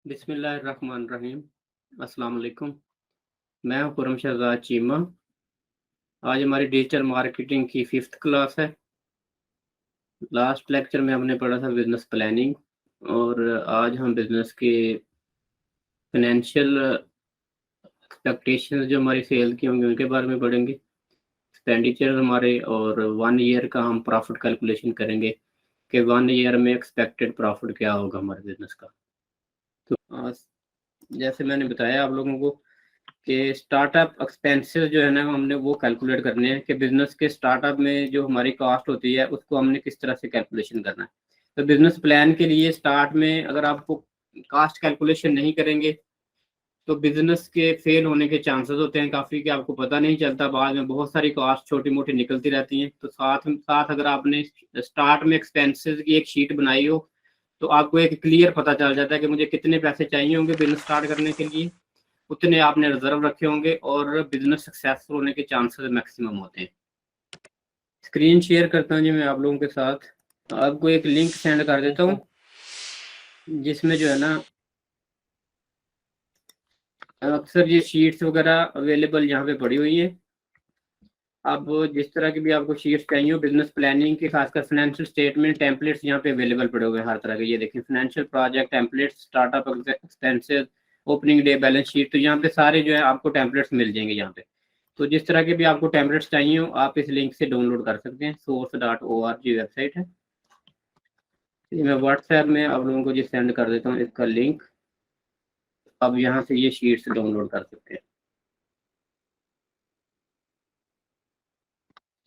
बिस्मिल्लाहिर्रहमानिर्रहीम। अस्सलाम वालेकुम। मैं हूं खुर्रम शहजाद चीमा। आज हमारी डिजिटल मार्केटिंग की 5th क्लास है। लास्ट लेक्चर में हमने पढ़ा था बिज़नेस प्लानिंग और आज हम बिज़नेस के फाइनेंशियल एक्सपेक्टेशंस जो हमारी सेल की होंगी उनके बारे में पढ़ेंगे। एक्सपेंडिचर हमारे और 1 ईयर का हम प्रॉफिट कैलकुलेशन करेंगे कि 1 ईयर में एक्सपेक्टेड प्रॉफिट क्या होगा हमारे बिज़नेस का। तो जैसे मैंने बताया आप लोगों को कि स्टार्टअप एक्सपेंसेस जो है ना हमने वो कैलकुलेट करने हैं कि बिजनेस के स्टार्टअप में जो हमारी कॉस्ट होती है उसको हमने किस तरह से कैलकुलेशन करना है। तो बिजनेस प्लान के लिए स्टार्ट में अगर आपको कॉस्ट कैलकुलेशन नहीं करेंगे तो बिजनेस के फेल होने के चांसेस होते हैं काफ़ी कि आपको पता नहीं चलता, बाद में बहुत सारी कॉस्ट छोटी मोटी निकलती रहती हैं। तो साथ साथ अगर आपने स्टार्ट में एक्सपेंसेस की एक शीट बनाई हो तो आपको एक क्लियर पता चल जाता है कि मुझे कितने पैसे चाहिए होंगे बिजनेस स्टार्ट करने के लिए, उतने आपने रिजर्व रखे होंगे और बिजनेस सक्सेसफुल होने के चांसेस मैक्सिमम होते हैं। स्क्रीन शेयर करता हूँ जी मैं आप लोगों के साथ। आपको एक लिंक सेंड कर देता हूँ जिसमें जो है ना अक्सर ये शीट्स वगैरह अवेलेबल यहाँ पे पड़ी हुई है। अब जिस तरह की भी आपको शीट्स चाहिए हो बिजनेस प्लानिंग के, खासकर फाइनेंशियल स्टेटमेंट टेम्पलेट्स यहाँ पे अवेलेबल पड़े हुए हैं हर तरह के। ये देखिए financial project templates, startup expenses, opening day balance sheet, तो यहाँ पे सारे जो है आपको टेम्पलेट्स मिल जाएंगे यहाँ पे। तो जिस तरह के भी आपको टेम्पलेट्स चाहिए हो आप इस लिंक से डाउनलोड कर सकते हैं। source.org वेबसाइट है। ये मैं व्हाट्सएप में आप लोगों को जी सेंड कर देता हूँ इसका लिंक। अब यहाँ से ये शीट्स डाउनलोड कर सकते हैं।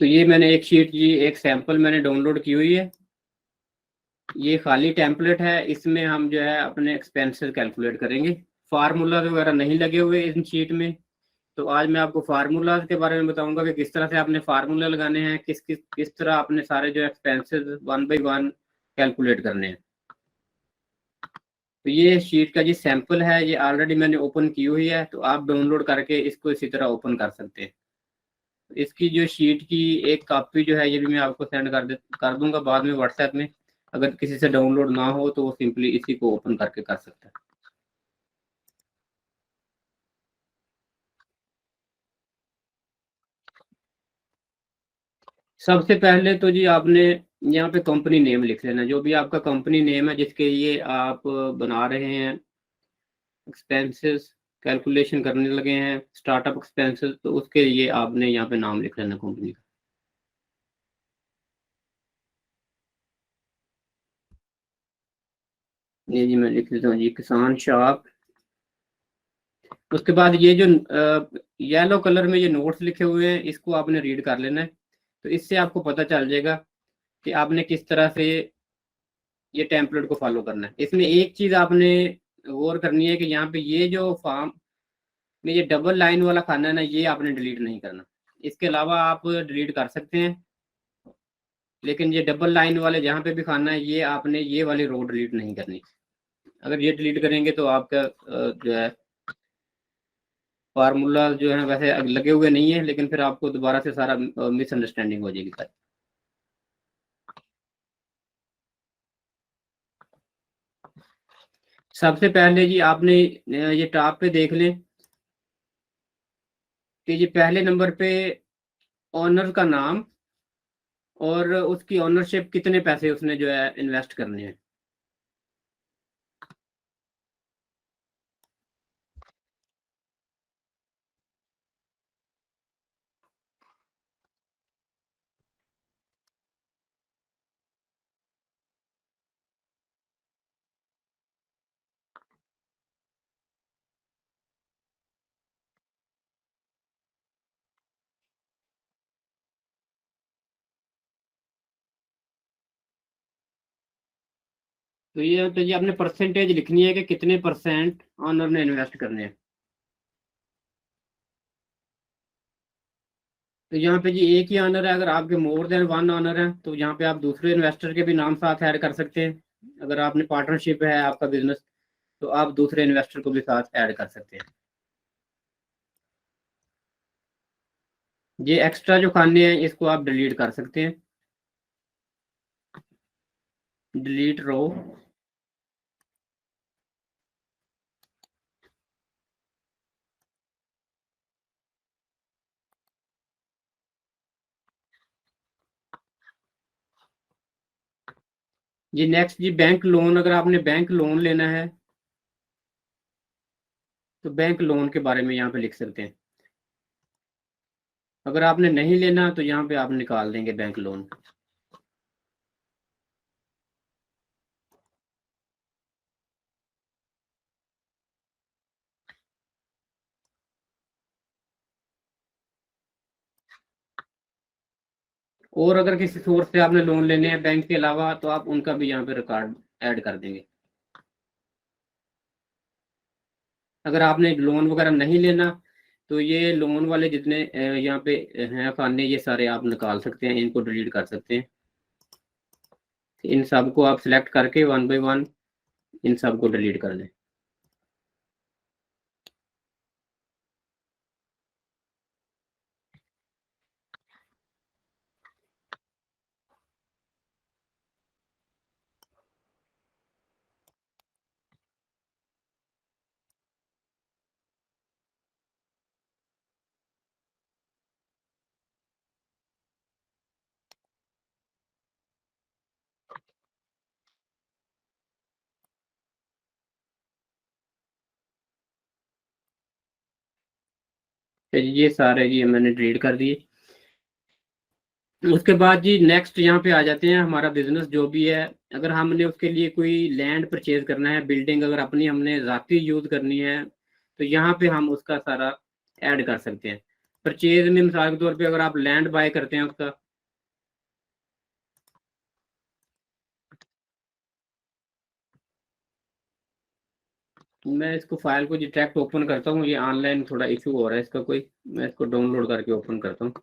तो ये मैंने एक शीट जी एक सैंपल मैंने डाउनलोड की हुई है। ये खाली टेम्पलेट है, इसमें हम जो है अपने एक्सपेंसेस कैलकुलेट करेंगे। फार्मूला वगैरह नहीं लगे हुए इन शीट में। तो आज मैं आपको फार्मूला के बारे में बताऊंगा कि किस तरह से आपने फार्मूला लगाने हैं, किस तरह आपने सारे जो एक्सपेंसेस 1 बाय 1 कैलकुलेट करने हैं। तो ये शीट का जी सैंपल है, ये ऑलरेडी मैंने ओपन की हुई है, तो आप डाउनलोड करके इसको इसी तरह ओपन कर सकते हैं। इसकी जो शीट की एक कॉपी जो है ये भी मैं आपको सेंड कर दूंगा बाद में व्हाट्सएप में। अगर किसी से डाउनलोड ना हो तो वो सिंपली इसी को ओपन करके कर सकता है। सबसे पहले तो जी आपने यहाँ पे कंपनी नेम लिख लेना, जो भी आपका कंपनी नेम है जिसके लिए आप बना रहे हैं एक्सपेंसेस, कैलकुलेशन करने लगे हैं स्टार्टअप एक्सपेंसेस, तो उसके लिए आपने यहाँ पे नाम लिख लेना कंपनी का। ये जी मैं लिख लेता हूँ जी किसान शॉप। उसके बाद ये जो येलो कलर में ये नोट्स लिखे हुए हैं इसको आपने रीड कर लेना है। तो इससे आपको पता चल जाएगा कि आपने किस तरह से ये टेम्पलेट को फॉलो करना है। इसमें एक चीज आपने गौर करनी है कि यहाँ पे ये जो फॉर्म में ये डबल लाइन वाला खाना है ना, ये आपने डिलीट नहीं करना। इसके अलावा आप डिलीट कर सकते हैं, लेकिन ये डबल लाइन वाले जहाँ पे भी खाना है ये आपने ये वाली रो डिलीट नहीं करनी। अगर ये डिलीट करेंगे तो आपका जो है फार्मूला जो है वैसे लगे हुए नहीं है, लेकिन फिर आपको दोबारा से सारा मिसअंडरस्टैंडिंग हो जाएगी सर। सबसे पहले जी आपने ये टॉप पे देख लें कि ये पहले नंबर पे ऑनर का नाम और उसकी ऑनरशिप, कितने पैसे उसने जो है इन्वेस्ट करने हैं। तो ये आपने परसेंटेज लिखनी है कि कितने परसेंट ऑनर ने इन्वेस्ट करने हैं। तो यहाँ पे जी एक ही ऑनर है, अगर आपके मोर देन 1 ऑनर है तो यहाँ पे आप दूसरे इन्वेस्टर के भी नाम साथ ऐड कर सकते हैं। अगर आपने पार्टनरशिप है आपका बिजनेस तो आप दूसरे इन्वेस्टर को भी साथ ऐड कर सकते हैं। ये एक्स्ट्रा जो खाने हैं इसको आप डिलीट कर सकते हैं। डिलीट रो। जी नेक्स्ट जी बैंक लोन, अगर आपने बैंक लोन लेना है तो बैंक लोन के बारे में यहाँ पे लिख सकते हैं। अगर आपने नहीं लेना तो यहाँ पे आप निकाल देंगे बैंक लोन। और अगर किसी सोर्स से आपने लोन लेने हैं बैंक के अलावा तो आप उनका भी यहाँ पे रिकॉर्ड ऐड कर देंगे। अगर आपने लोन वगैरह नहीं लेना तो ये लोन वाले जितने यहाँ पे हैं खाने, ये सारे आप निकाल सकते हैं, इनको डिलीट कर सकते हैं। इन सब को आप सिलेक्ट करके वन बाय वन इन सब को डिलीट कर दें। तो ये सारे जी मैंने डिलीट कर दिए। उसके बाद जी नेक्स्ट यहाँ पे आ जाते हैं, हमारा बिजनेस जो भी है, अगर हमने उसके लिए कोई लैंड परचेज करना है, बिल्डिंग अगर अपनी हमने ज़ाती यूज करनी है तो यहाँ पे हम उसका सारा ऐड कर सकते हैं। परचेज में मिसाल के तौर पे अगर आप लैंड बाय करते हैं उसका, मैं इसको फाइल को डायरेक्ट ओपन करता हूँ, ये ऑनलाइन थोड़ा इशू हो रहा है इसका कोई, मैं इसको डाउनलोड करके ओपन करता हूँ।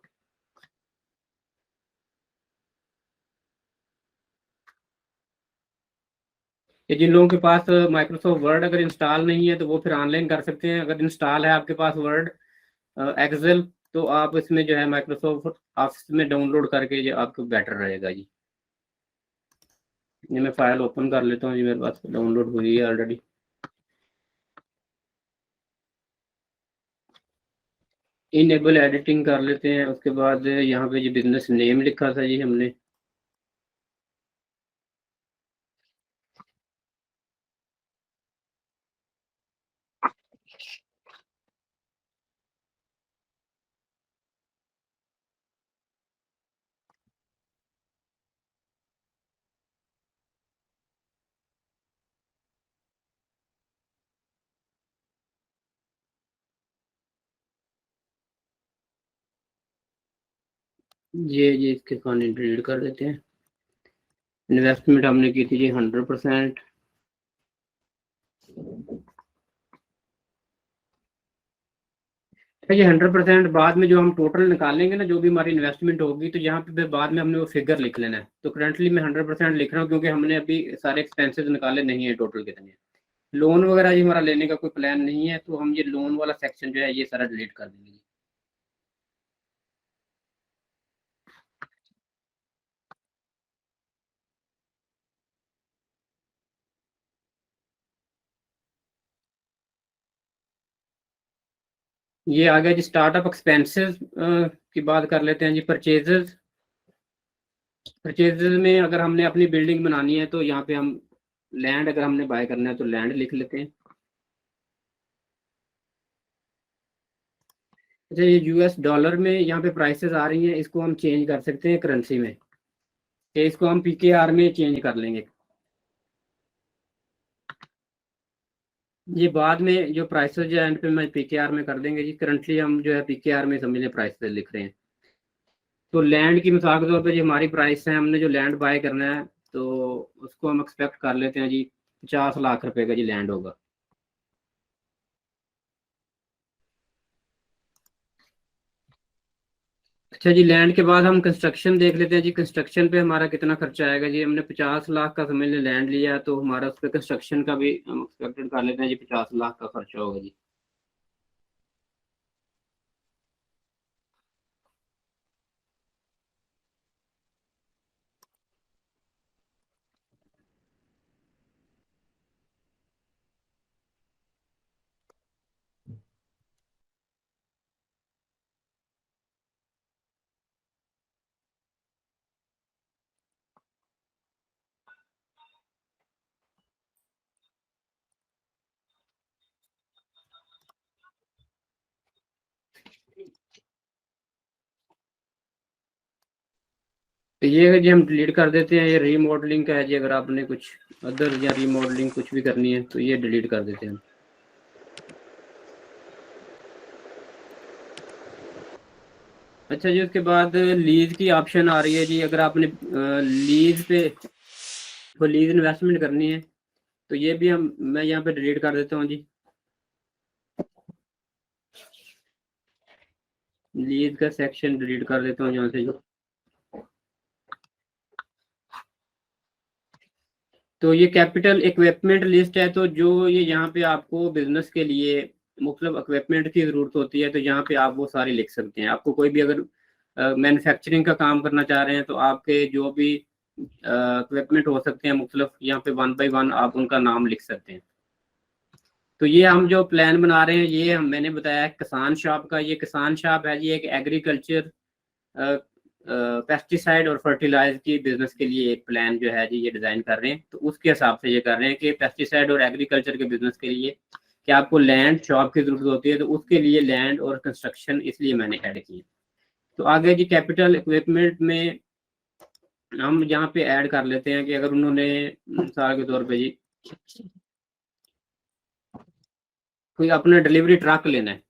ये जिन लोगों के पास माइक्रोसॉफ्ट वर्ड अगर इंस्टॉल नहीं है तो वो फिर ऑनलाइन कर सकते हैं। अगर इंस्टॉल है आपके पास वर्ड, एक्सेल, तो आप इसमें जो है माइक्रोसॉफ्ट ऑफिस में डाउनलोड करके जो आपको बेटर रहेगा जी। ये मैं फाइल ओपन कर लेता हूँ जी, मेरे पास डाउनलोड हुई है ऑलरेडी। इनेबल एडिटिंग कर लेते हैं। उसके बाद यहाँ पे जी बिजनेस नेम लिखा था जी हमने, ये इसके खाने डिलीट कर देते हैं। इन्वेस्टमेंट हमने की थी जी 100%। ये 100% बाद में जो हम टोटल निकालेंगे ना, जो भी हमारी इन्वेस्टमेंट होगी, तो यहाँ पे फिर बाद में हमने वो फिगर लिख लेना है। तो करंटली मैं 100% लिख रहा हूँ क्योंकि हमने अभी सारे एक्सपेंसेस निकाले नहीं है टोटल कितने हैं। लोन वगैरह ये हमारा लेने का कोई प्लान नहीं है, तो हम ये लोन वाला सेक्शन जो है ये सारा डिलीट कर देंगे। ये आ गया जी स्टार्टअप एक्सपेंसेस की बात कर लेते हैं जी। परचेजेस, परचेजेस में अगर हमने अपनी बिल्डिंग बनानी है तो यहाँ पे हम लैंड, अगर हमने बाय करना है तो लैंड लिख लेते हैं। अच्छा, ये यूएस डॉलर में यहाँ पे प्राइसेस आ रही हैं, इसको हम चेंज कर सकते हैं करेंसी में, कि इसको हम पीकेआर में चेंज कर लेंगे। ये बाद में जो प्राइसेस जो एंड पे मैं पीकेआर में कर देंगे जी। करंटली हम जो है पीकेआर में समझ लें प्राइसेस लिख रहे हैं। तो लैंड की मिसाल के तौर पे जो हमारी प्राइस है, हमने जो लैंड बाय करना है तो उसको हम एक्सपेक्ट कर लेते हैं जी 50 लाख रुपए का जी लैंड होगा। अच्छा जी, लैंड के बाद हम कंस्ट्रक्शन देख लेते हैं जी। कंस्ट्रक्शन पे हमारा कितना खर्चा आएगा जी। हमने 50 लाख का समझ लें लैंड लिया है, तो हमारा उस पर कंस्ट्रक्शन का भी हम एक्सपेक्टेड कर लेते हैं जी 50 लाख का खर्चा होगा जी। तो ये जी हम डिलीट कर देते हैं। ये रीमॉडलिंग का है जी, अगर आपने कुछ अदर या रीमॉडलिंग कुछ भी करनी है तो ये डिलीट कर देते हैं। अच्छा जी, उसके बाद लीज की ऑप्शन आ रही है जी। अगर आपने लीज पे तो लीज इन्वेस्टमेंट करनी है तो ये भी मैं यहाँ पे डिलीट कर देता हूँ जी। लीज का सेक्शन डिलीट कर देता हूँ यहाँ से जो। तो ये कैपिटल इक्विपमेंट लिस्ट है, तो जो ये यहाँ पे आपको बिजनेस के लिए मुख्तलिफ इक्विपमेंट की जरूरत होती है तो यहाँ पे आप वो सारी लिख सकते हैं। आपको कोई भी अगर मैन्युफैक्चरिंग का काम करना चाह रहे हैं तो आपके जो भी इक्विपमेंट हो सकते हैं मुख्तलिफ, यहाँ पे वन बाई वन आप उनका नाम लिख सकते हैं। तो ये हम जो प्लान बना रहे हैं ये मैंने बताया किसान शॉप का। ये किसान शॉप है जी, एक एग्रीकल्चर पेस्टिसाइड और फर्टिलाइजर की बिजनेस के लिए एक प्लान जो है जी ये डिजाइन कर रहे हैं। तो उसके हिसाब से ये कर रहे हैं कि पेस्टिसाइड और एग्रीकल्चर के बिजनेस के लिए कि आपको लैंड शॉप की जरूरत होती है, तो उसके लिए लैंड और कंस्ट्रक्शन इसलिए मैंने ऐड की। तो आगे जी कैपिटल इक्विपमेंट में हम यहाँ पे ऐड कर लेते हैं कि अगर उन्होंने मिसाल के तौर पे जी कोई अपना डिलीवरी ट्रक लेना है,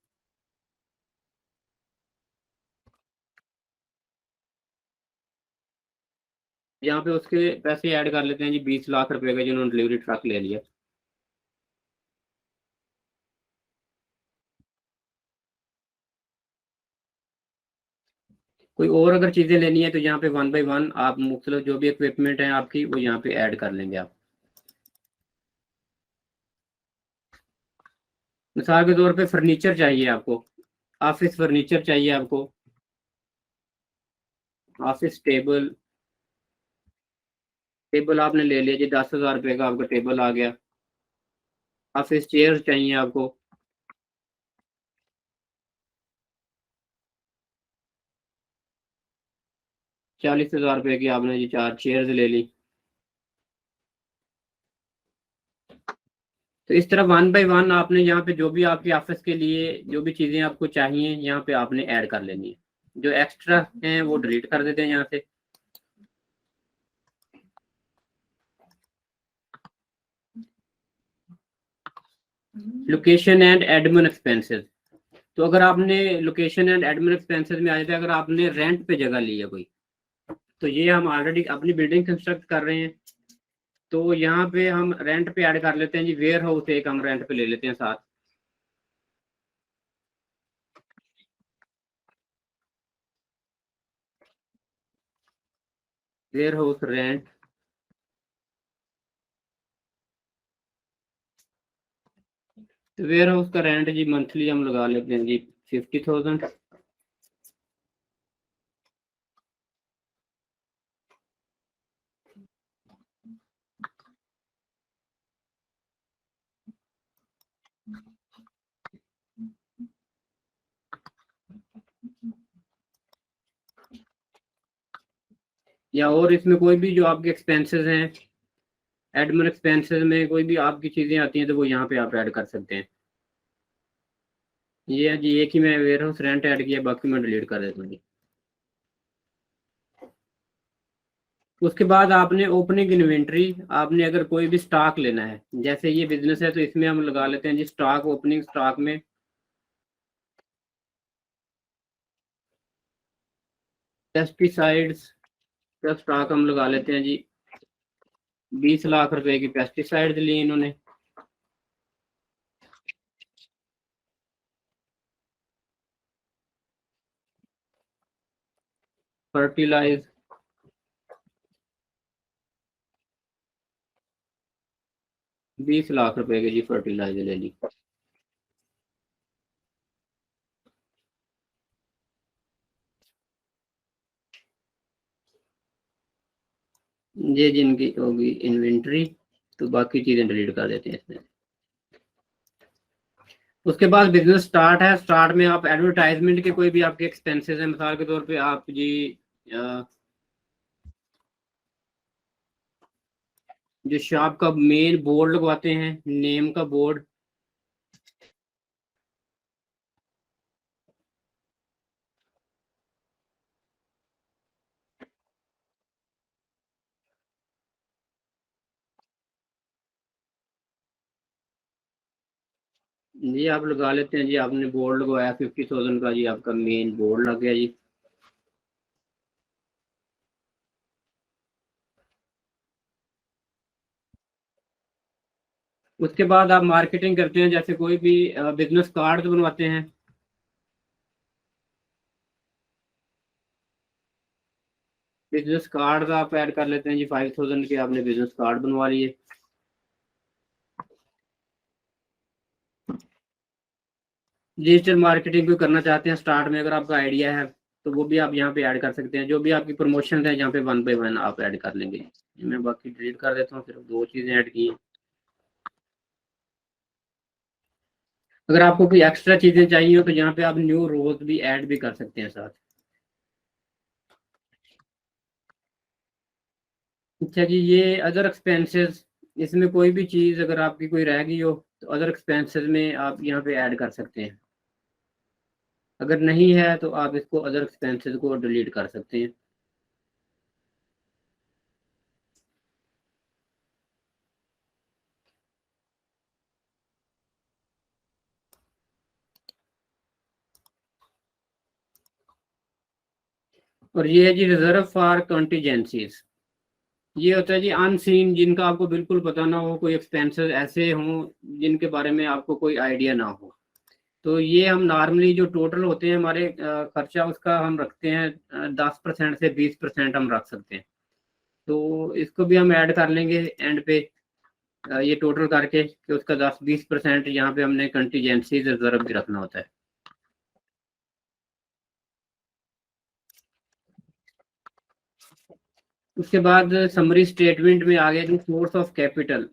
यहाँ पे उसके पैसे ऐड कर लेते हैं जी 20 लाख रुपए का, जिन्होंने डिलीवरी ट्रक ले लिया। कोई और अगर चीजें लेनी है तो यहाँ पे वन बाई वन आप मुख्तलिफ जो भी इक्विपमेंट है आपकी वो यहाँ पे ऐड कर लेंगे आप। मिसाल के तौर पे फर्नीचर चाहिए आपको, ऑफिस फर्नीचर चाहिए आपको, ऑफिस टेबल। टेबल आपने ले लिया जी, 10,000 रुपए का आपका टेबल आ गया। ऑफिस चेयर चाहिए आपको, 40,000 रुपए की आपने जी 4 चेयर्स ले ली। तो इस तरह वन बाई वन आपने यहाँ पे जो भी आपके ऑफिस के लिए जो भी चीजें आपको चाहिए यहाँ पे आपने ऐड कर लेनी है। जो एक्स्ट्रा हैं वो डिलीट कर देते हैं यहाँ से। Location and admin expenses. तो अगर आपने लोकेशन एंड एडमिन एक्सपेंसेस में आ जाते हैं, अगर आपने रेंट पे जगह ली है कोई, तो ये हम ऑलरेडी अपनी बिल्डिंग कंस्ट्रक्ट कर रहे हैं तो यहाँ पे हम रेंट पे ऐड कर लेते हैं जी। वेयर हाउस एक हम रेंट पे ले लेते हैं साथ। वेयर हाउस रेंट, तो वेयर हाउस का रेंट जी मंथली हम लगा लेते हैं जी 50,000। या और इसमें कोई भी जो आपके एक्सपेंसेस हैं, एडमिन एक्सपेंसेस में कोई भी आपकी चीजें आती हैं तो वो यहाँ पे आप ऐड कर सकते हैं। ये है जी, एक ही मैं वेयर हाउस रेंट ऐड किया, बाकी मैं डिलीट कर देता हूँ जी। उसके बाद आपने ओपनिंग इन्वेंट्री, आपने अगर कोई भी स्टॉक लेना है, जैसे ये बिजनेस है तो इसमें हम लगा लेते हैं जी स्टॉक। ओपनिंग स्टॉक में पेस्टिसाइड्स का स्टॉक हम लगा लेते हैं जी। 20 लाख रुपए की पेस्टिसाइड्स ली इन्होंने। फर्टिलाइज 20 लाख रुपए की जी फर्टिलाइजर ले ली। ये जिनकी होगी इन्वेंट्री, तो बाकी चीजें डिलीट कर देते हैं इसमें। उसके बाद बिजनेस स्टार्ट है। स्टार्ट में आप एडवर्टाइजमेंट के कोई भी आपके एक्सपेंसेस हैं, मिसाल के तौर पे आप जी जो शॉप का मेन बोर्ड लगवाते हैं, नेम का बोर्ड, जी आप लगा लेते हैं जी, आपने बोर्ड लगवाया 50,000 का जी, आपका मेन बोर्ड लग गया जी। उसके बाद आप मार्केटिंग करते हैं, जैसे कोई भी बिजनेस कार्ड बनवाते हैं। बिजनेस कार्ड आप ऐड कर लेते हैं जी, 5,000 के आपने बिजनेस कार्ड बनवा लिए। डिजिटल मार्केटिंग भी करना चाहते हैं स्टार्ट में, अगर आपका आइडिया है तो वो भी आप यहाँ पे ऐड कर सकते हैं। जो भी आपकी प्रमोशन है यहाँ पे 1 बाय 1 आप ऐड कर लेंगे। मैं बाकी डिलीट कर देता हूँ, सिर्फ 2 चीजें ऐड की हैं। अगर आपको कोई एक्स्ट्रा चीजें चाहिए हो तो यहाँ पे आप न्यू रोज भी ऐड भी कर सकते हैं साथ। अच्छा जी, ये अदर एक्सपेंसेस, इसमें कोई भी चीज अगर आपकी कोई रह गई हो तो अदर एक्सपेंसेस में आप यहाँ पे ऐड कर सकते हैं। अगर नहीं है तो आप इसको अदर एक्सपेंसेस को डिलीट कर सकते हैं। और ये है जी रिजर्व फॉर कंटीजेंसीज। ये होता है जी अनसीन, जिनका आपको बिल्कुल पता ना हो, कोई एक्सपेंसेस ऐसे हों जिनके बारे में आपको कोई आइडिया ना हो। तो ये हम नॉर्मली जो टोटल होते हैं हमारे खर्चा, उसका हम रखते हैं 10% से 20% हम रख सकते हैं। तो इसको भी हम ऐड कर लेंगे एंड पे, ये टोटल करके कि उसका 10-20% यहाँ पे हमने कंटीजेंसी रिजर्व भी रखना होता है। उसके बाद समरी स्टेटमेंट में आ गया जो सोर्स ऑफ कैपिटल।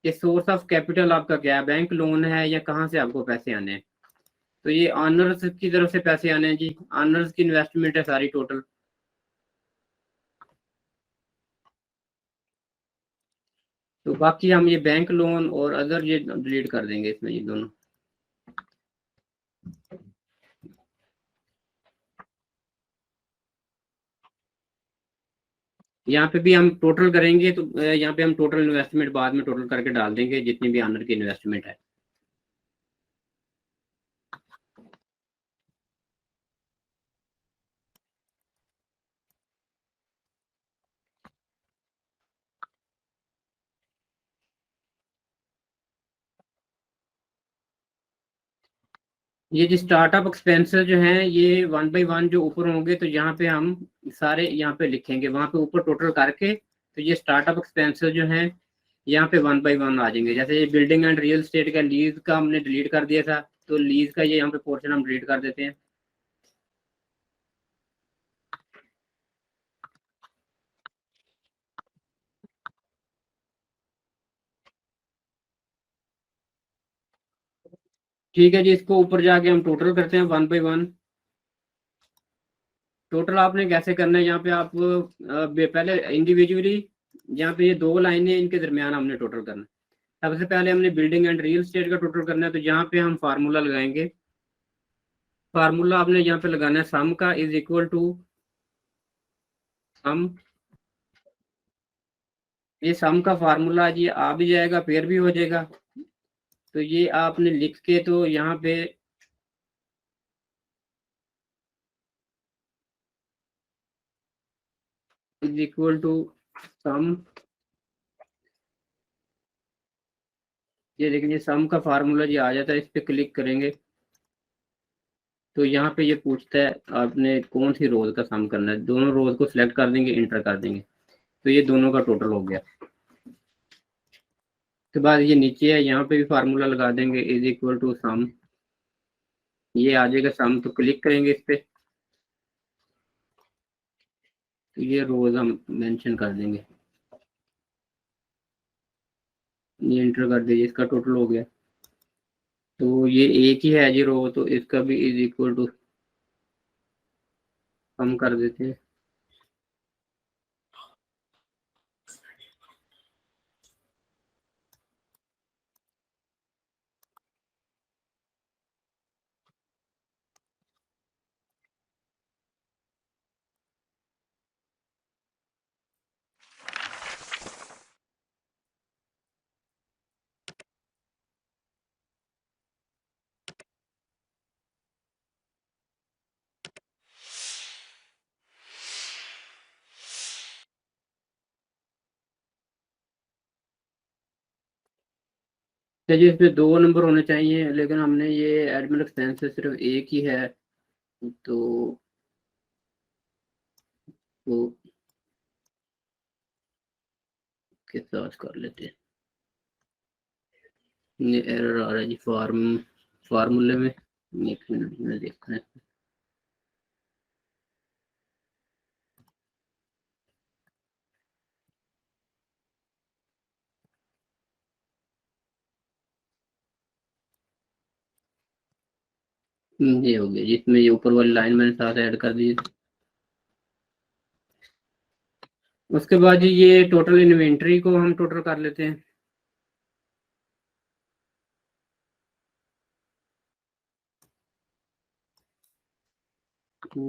ये सोर्स ऑफ कैपिटल आपका क्या है, बैंक लोन है या कहाँ से आपको पैसे आने हैं। तो ये ऑनर्स की तरफ से पैसे आने हैं जी, ऑनर्स की इन्वेस्टमेंट है सारी टोटल। तो बाकी हम ये बैंक लोन और अदर ये डिलीट कर देंगे इसमें, ये दोनों। यहाँ पे भी हम टोटल करेंगे तो यहाँ पे हम टोटल इन्वेस्टमेंट बाद में टोटल करके डाल देंगे, जितनी भी ऑनर की इन्वेस्टमेंट है। ये जो स्टार्टअप एक्सपेंसेस जो हैं ये 1 बाय 1 जो ऊपर होंगे, तो यहाँ पे हम सारे यहाँ पे लिखेंगे, वहां पे ऊपर टोटल करके। तो ये स्टार्टअप एक्सपेंसेस जो हैं यहाँ पे 1 बाय 1 आ जाएंगे। जैसे ये बिल्डिंग एंड रियल स्टेट का लीज का हमने डिलीट कर दिया था, तो लीज का ये यहाँ पे पोर्शन हम डिलीट कर देते हैं। ठीक है जी, इसको ऊपर जाके हम टोटल करते हैं 1 बाय 1। टोटल आपने कैसे करना है, यहाँ पे आप पहले इंडिविजुअली, यहाँ पे ये 2 लाइनें इनके दरमियान हमने टोटल करना है। सबसे पहले हमने बिल्डिंग एंड रियल स्टेट का टोटल करना है, तो यहाँ पे हम फार्मूला लगाएंगे। फार्मूला आपने यहाँ पे लगाना है, सम का इज इक्वल टू सम। ये सम का फार्मूला जी आ भी जाएगा, फिर भी हो जाएगा। तो ये आपने लिख के तो यहाँ पे इज इक्वल टू सम। ये देखिए सम का फार्मूला जी आ जाता है, इस पे क्लिक करेंगे तो यहाँ पे ये पूछता है आपने कौन सी रोज का सम करना है। दोनों रोज को सिलेक्ट कर देंगे, इंटर कर देंगे, तो ये दोनों का टोटल हो गया। उसके बाद ये नीचे है, यहाँ पे भी फार्मूला लगा देंगे, इज इक्वल टू सम। ये आ जाएगा सम, तो क्लिक करेंगे इस पे, तो ये रोज हम मेंशन कर देंगे। ये इंटर कर दीजिए, इसका टोटल हो गया। तो ये एक ही है जी रो, तो इसका भी इज इक्वल टू सम कर देते हैं। चलिए इसमें 2 नंबर होने चाहिए, लेकिन हमने ये एडमिन एक्सपेंसेस सिर्फ एक ही है, तो वो के साथ कर लेते हैं। ये एरर आ रहा है जी फार्मूले में, 1 मिनट में देखते हैं। ये हो गया जिसमें ये ऊपर वाली लाइन मैंने साथ ऐड कर दी। उसके बाद जी ये टोटल इन्वेंट्री को हम टोटल कर लेते हैं।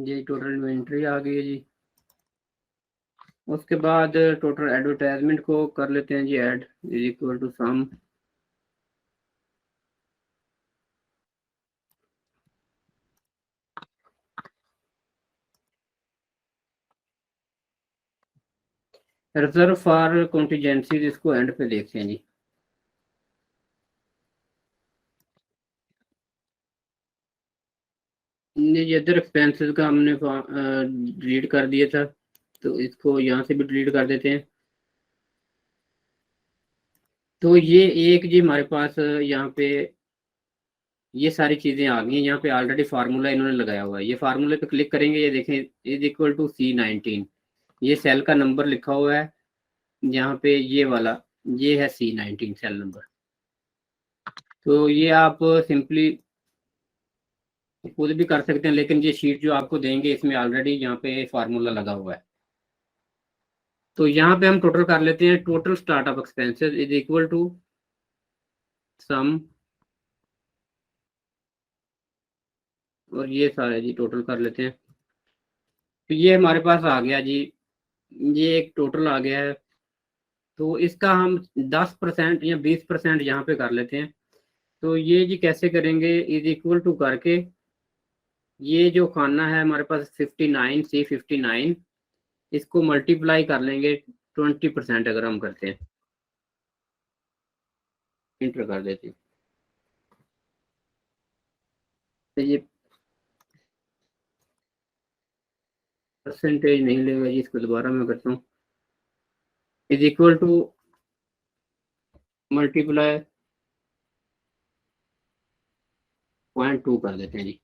ये टोटल इन्वेंट्री आ गई है जी। उसके बाद टोटल एडवर्टाइजमेंट को कर लेते हैं जी, add is equal to sum. Reserve for contingencies, इसको एंड पे देखते हैं जी। ये अदर एक्सपेंसेस का हमने डिलीट कर दिया था, तो इसको यहाँ से भी डिलीट कर देते हैं। तो ये एक जी हमारे पास यहाँ पे ये सारी चीजें आ गई हैं। यहाँ पे ऑलरेडी फार्मूला इन्होंने लगाया हुआ है, ये फार्मूले पे क्लिक करेंगे, ये देखें इज इक्वल टू C19, ये सेल का नंबर लिखा हुआ है यहाँ पे, ये वाला ये है C19 सेल नंबर। तो ये आप सिंपली खुद भी कर सकते हैं, लेकिन ये शीट जो आपको देंगे इसमें ऑलरेडी यहाँ पे फार्मूला लगा हुआ है। तो यहाँ पे हम टोटल कर लेते हैं, total startup expenses is equal to sum, और ये सारे जी टोटल कर लेते हैं। तो ये हमारे पास आ गया जी, ये एक टोटल आ गया है। तो इसका हम 10% या 20% यहाँ पे कर लेते हैं। तो ये जी कैसे करेंगे, इज इक्वल टू करके ये जो खाना है हमारे पास 59C59, इसको मल्टीप्लाई कर लेंगे 20% अगर हम करते हैं, इंटर कर देते हैं। तो ये परसेंटेज नहीं लेगा जी, इसको दोबारा मैं करता हूँ, इज इक्वल टू मल्टीप्लाई 0.2 कर देते हैं जी।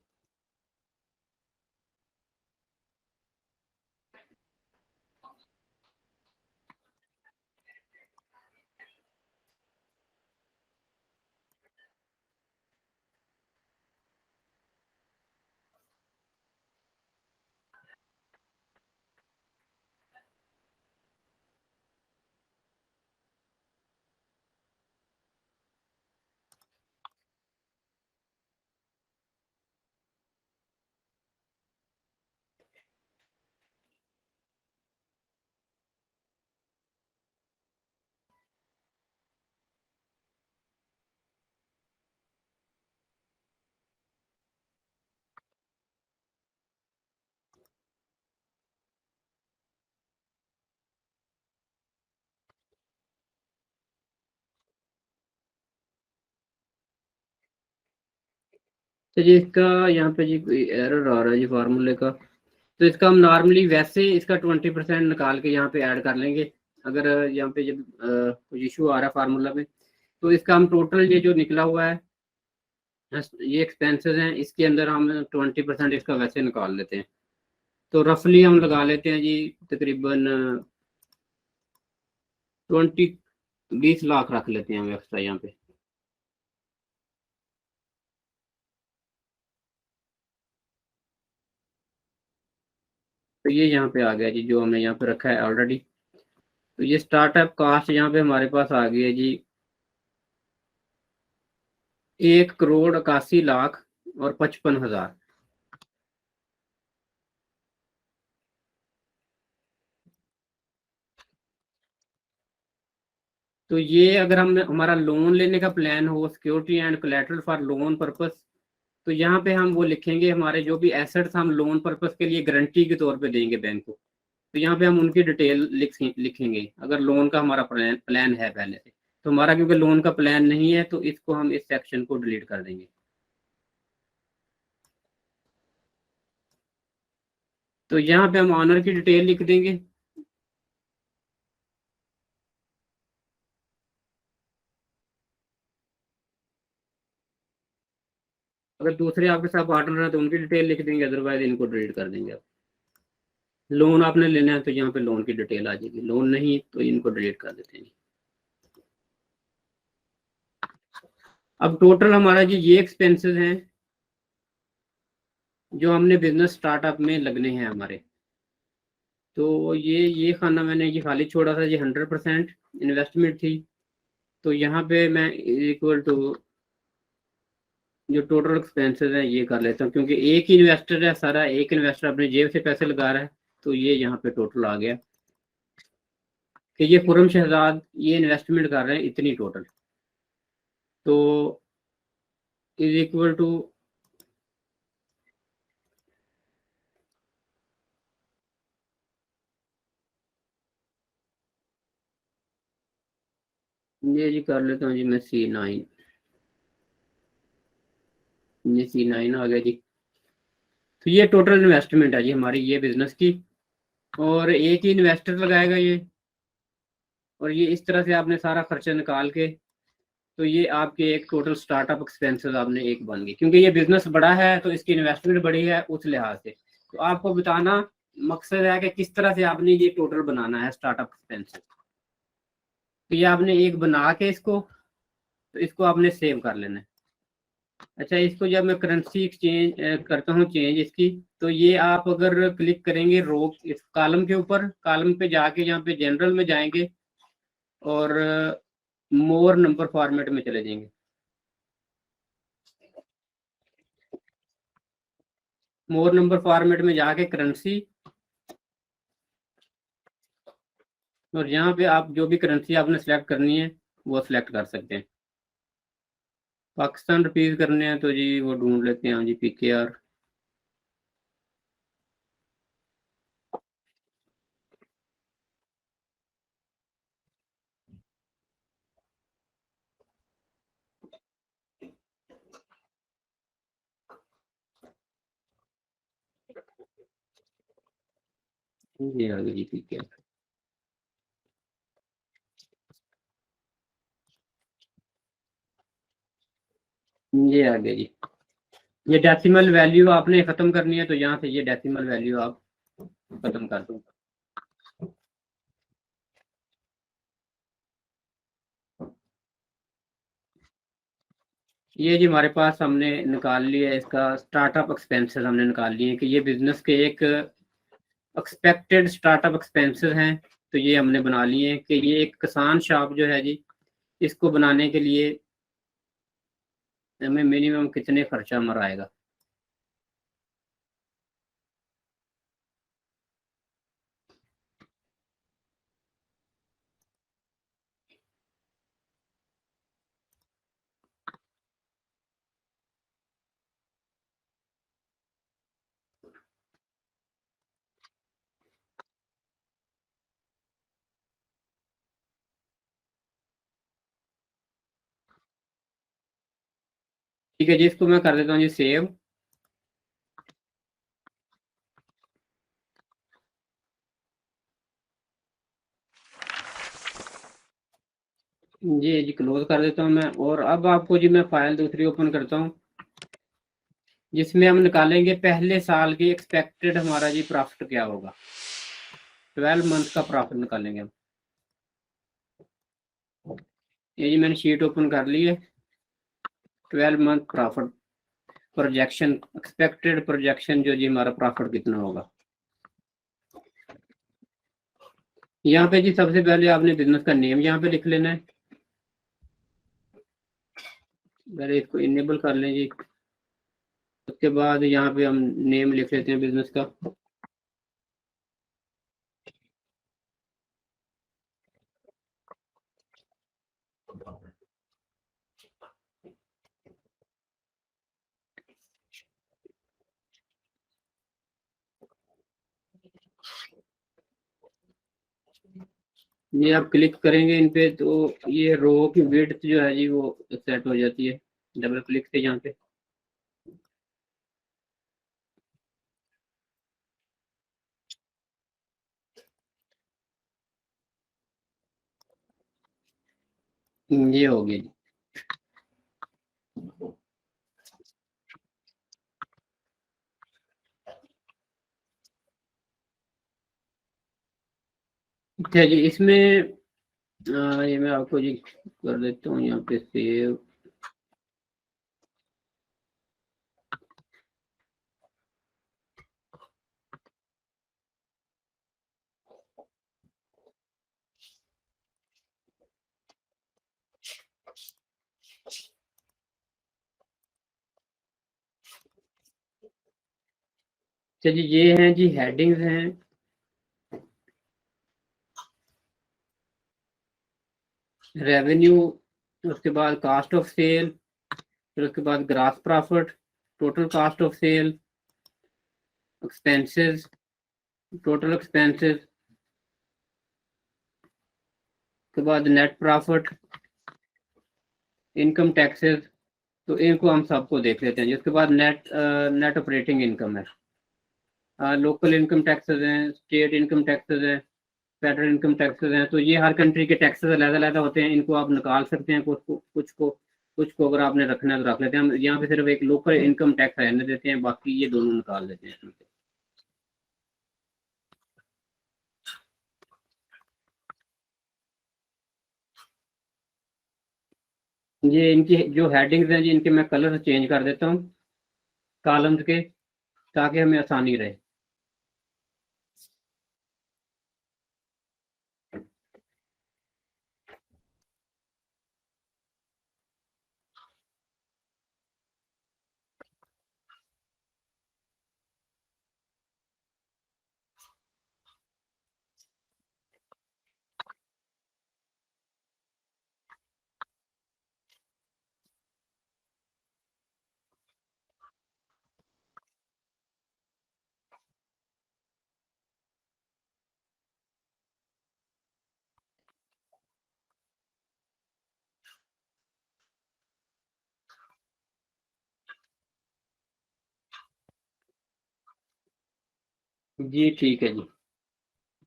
तो जी इसका यहाँ पे जी कोई एरर आ रहा है जी फार्मूले का, तो इसका हम नॉर्मली वैसे इसका 20% निकाल के यहाँ पे ऐड कर लेंगे। अगर यहाँ पे जब कुछ इशू आ रहा है फार्मूला में, तो इसका हम टोटल ये जो निकला हुआ है ये एक्सपेंसेस हैं, इसके अंदर हम 20% इसका वैसे निकाल लेते हैं। तो रफली हम लगा लेते हैं जी तकरीबन 20 लाख रख लेते हैं हम एक्स्ट्रा यहाँ पे। तो ये यहाँ पे आ गया जी, जो हमने यहाँ पे रखा है ऑलरेडी। तो ये स्टार्टअप कास्ट यहाँ पे हमारे पास आ गई है जी 1,81,85,55,000। तो ये अगर हम हमारा लोन लेने का प्लान हो, security and collateral for loan purpose, तो यहाँ पे हम वो लिखेंगे हमारे जो भी एसेट्स हम लोन पर्पस के लिए गारंटी के तौर पे देंगे बैंक को, तो यहाँ पे हम उनकी डिटेल लिखेंगे अगर लोन का हमारा प्लान है पहले से। तो हमारा क्योंकि लोन का प्लान नहीं है तो इसको हम इस सेक्शन को डिलीट कर देंगे। तो यहाँ पे हम ऑनर की डिटेल लिख देंगे। अगर दूसरे आपके साथ पार्टनर है तो उनकी डिटेल लिख देंगे, अदरवाइज इनको डिलीट कर देंगे। आप लोन आपने लेना है तो यहाँ पे लोन की डिटेल आ जाएगी, लोन नहीं तो इनको डिलीट कर देते हैं। अब टोटल हमारा जी ये एक्सपेंसेस हैं जो हमने बिजनेस स्टार्टअप में लगने हैं हमारे। तो ये खाना मैंने ये खाली छोड़ा था, ये 100% इन्वेस्टमेंट थी। तो यहाँ पे मैं इक्वल टू जो टोटल एक्सपेंसेस है ये कर लेता हूँ, क्योंकि एक ही इन्वेस्टर है, सारा एक इन्वेस्टर अपनी जेब से पैसे लगा रहा है। तो ये यहाँ पे टोटल आ गया कि ये खुरम शहजाद ये इन्वेस्टमेंट कर रहे हैं इतनी टोटल। तो इज इक्वल टू ये जी कर लेता हूँ जी मैं C9, ये C9 आ गया जी। तो ये टोटल इन्वेस्टमेंट है जी हमारी ये बिजनेस की, और एक ही इन्वेस्टर लगाएगा ये। और ये इस तरह से आपने सारा खर्चा निकाल के, तो ये आपके एक टोटल स्टार्टअप एक्सपेंसेस आपने एक बन गए, क्योंकि ये बिजनेस बड़ा है तो इसकी इन्वेस्टमेंट बड़ी है उस लिहाज से। तो आपको बताना मकसद है कि किस तरह से आपने ये टोटल बनाना है स्टार्टअप एक्सपेंसेस। तो ये आपने एक बना के इसको, तो इसको आपने सेव कर लेना है। अच्छा, इसको जब मैं करेंसी एक्सचेंज करता हूँ चेंज इसकी, तो ये आप अगर क्लिक करेंगे रो इस कॉलम के ऊपर, कॉलम पे जाके यहाँ पे जनरल में जाएंगे और मोर नंबर फॉर्मेट में चले जाएंगे। मोर नंबर फॉर्मेट में जाके करेंसी, और यहाँ पे आप जो भी करेंसी आपने सेलेक्ट करनी है वो सिलेक्ट कर सकते हैं। पाकिस्तान रुपीज करने हैं तो जी वो ढूंढ लेते हैं, हाँ जी PKR। ये आ गई जी PKR, ये आ गया जी। ये डेसिमल वैल्यू आपने खत्म करनी है तो यहाँ से ये डेसिमल वैल्यू आप खत्म कर दो। ये जी हमारे पास हमने निकाल लिया इसका स्टार्टअप एक्सपेंसेस, हमने निकाल लिए कि ये बिजनेस के एक एक्सपेक्टेड स्टार्टअप एक्सपेंसेस हैं। तो ये हमने बना लिए हैं कि ये एक किसान शॉप जो है जी, इसको बनाने के लिए हमें मिनिमम कितने खर्चा हमारा आएगा। ठीक है जी, इसको मैं कर देता हूँ जी सेव। जी क्लोज कर देता हूँ मैं, और अब आपको जी मैं फाइल दूसरी ओपन करता हूँ जिसमें हम निकालेंगे पहले साल की एक्सपेक्टेड हमारा जी प्रॉफिट क्या होगा। 12 मंथ का प्रॉफिट निकालेंगे हम। ये जी मैंने शीट ओपन कर ली है। 12 month profit projection, expected projection जो जी हमारा प्रॉफिट कितना होगा। यहाँ पे जी सबसे पहले आपने बिजनेस का नेम यहाँ पे लिख लेना है। पहले इसको इनेबल कर लें जी, उसके बाद यहाँ पे हम नेम लिख लेते हैं बिजनेस का। ये आप क्लिक करेंगे इन पे तो ये रो की विड्थ जो है जी वो सेट हो जाती है डबल क्लिक से यहाँ पे। ये हो गया जी। अच्छा जी, इसमें ये मैं आपको जी कर देता हूँ यहाँ पे सेव। अच्छा जी, ये हैं जी हेडिंग्स हैं, रेवेन्यू, उसके बाद कास्ट ऑफ सेल, फिर उसके बाद gross profit, total cost of sale, expenses, total expenses, के बाद नेट प्रॉफिट, इनकम टैक्सेस। तो इनको हम सबको देख लेते हैं। जिसके बाद नेट ऑपरेटिंग इनकम है, लोकल इनकम टैक्सेस हैं, स्टेट इनकम टैक्सेस हैं, फेडरल इनकम टैक्सेस हैं। तो ये हर कंट्री के टैक्सेस अलग-अलग होते हैं, इनको आप निकाल सकते हैं। कुछ को अगर आपने रखना है तो रख लेते हैं। हम यहाँ पे सिर्फ एक लोकल इनकम टैक्स रहने देते हैं, बाकी ये दोनों निकाल देते हैं। ये इनकी जो हेडिंग्स हैं जी, इनके मैं कलर चेंज कर देता हूँ कॉलम्स के, ताकि हमें आसानी रहे। जी ठीक है जी।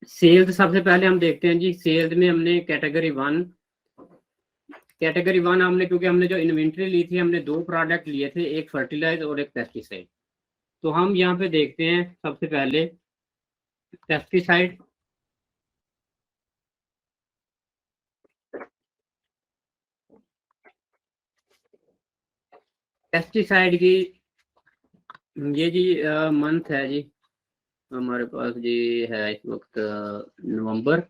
सेल्स सबसे पहले हम देखते हैं जी। सेल्स में हमने कैटेगरी वन हमने, क्योंकि हमने जो इन्वेंट्री ली थी, हमने दो प्रोडक्ट लिए थे, एक फर्टिलाइज और एक पेस्टिसाइड। तो हम यहाँ पे देखते हैं सबसे पहले पेस्टिसाइड। पेस्टिसाइड की ये जी मंथ है जी हमारे पास जी, है इस वक्त नवंबर।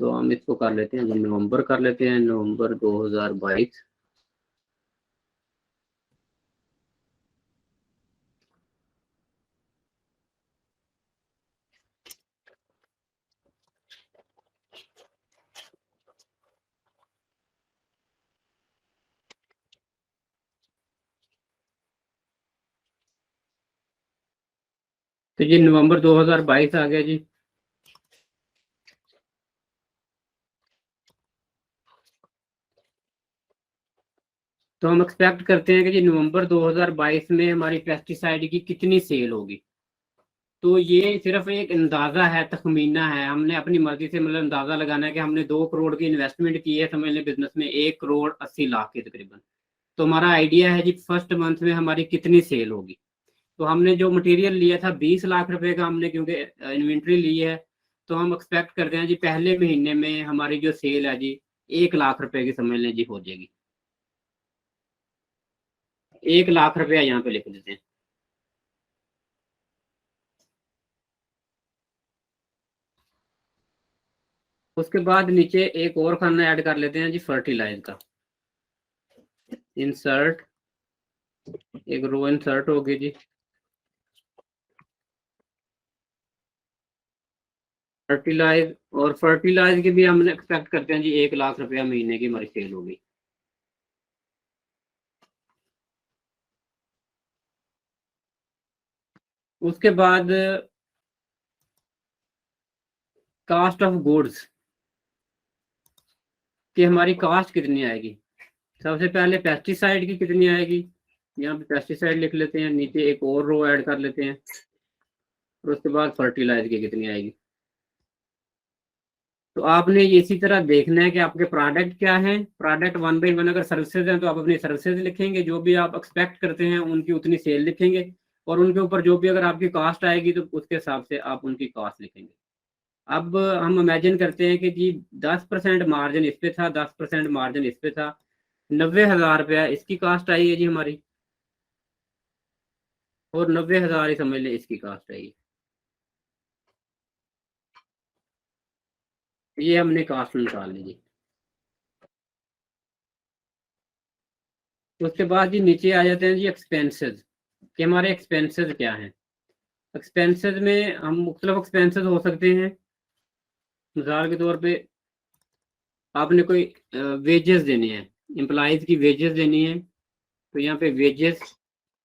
तो हम इसको कर लेते हैं जी, नवंबर कर लेते हैं, नवंबर 2022। तो जी नवंबर 2022 आ गया जी। तो हम एक्सपेक्ट करते हैं कि जी नवंबर 2022 में हमारी पेस्टिसाइड की कितनी सेल होगी। तो ये सिर्फ एक अंदाजा है, तखमीना है। हमने अपनी मर्जी से मतलब अंदाजा लगाना है कि हमने 2 करोड़ की इन्वेस्टमेंट की है, समझ लें बिजनेस में 1 करोड़ 80 लाख की तकरीबन। तो हमारा आइडिया है जी फर्स्ट मंथ में हमारी कितनी सेल होगी। तो हमने जो मटेरियल लिया था 20 लाख रुपए का, हमने क्योंकि इन्वेंट्री ली है, तो हम एक्सपेक्ट करते हैं जी पहले महीने में हमारी जो सेल है जी 1 लाख रुपए की समझ लें जी हो जाएगी। 1 लाख रुपया यहाँ पे लिख देते हैं। उसके बाद नीचे एक और खाना ऐड कर लेते हैं जी फर्टिलाइज का। इंसर्ट, एक रो इंसर्ट होगी जी। फर्टिलाइज, और फर्टिलाइज की भी हम एक्सपेक्ट करते हैं जी 1 लाख रुपया महीने की हमारी सेल होगी। उसके बाद कास्ट ऑफ गुड्स, कि हमारी कॉस्ट कितनी आएगी। सबसे पहले पेस्टिसाइड की कितनी आएगी, यहाँ पे पेस्टिसाइड लिख लेते हैं, नीचे एक और रो ऐड कर लेते हैं, और उसके बाद फर्टिलाइजर की कितनी आएगी। तो आपने इसी तरह देखना है कि आपके प्रोडक्ट क्या है, प्रोडक्ट वन बाई वन। अगर सर्विसेज हैं तो आप अपनी सर्विसेज लिखेंगे, जो भी आप एक्सपेक्ट करते हैं उनकी उतनी सेल लिखेंगे, और उनके ऊपर जो भी अगर आपकी कॉस्ट आएगी तो उसके हिसाब से आप उनकी कॉस्ट लिखेंगे। अब हम इमेजिन करते हैं कि जी 10% मार्जिन इस पे था, 10% मार्जिन इस पे था, 90,000 रुपया इसकी कॉस्ट आई है जी हमारी, और 90,000 ही समझ लें इसकी कॉस्ट आई है। ये हमने कॉस्ट निकाल ली जी। उसके बाद जी नीचे आ जाते हैं जी एक्सपेंसेस, कि हमारे एक्सपेंसेस क्या हैं। एक्सपेंसेस में हम मुख्तलिफ एक्सपेंसेस हो सकते हैं। मिसाल के तौर पे आपने कोई वेजेस देने हैं, एम्प्लॉयज़ की वेजेस देनी है, तो यहाँ पे वेजेस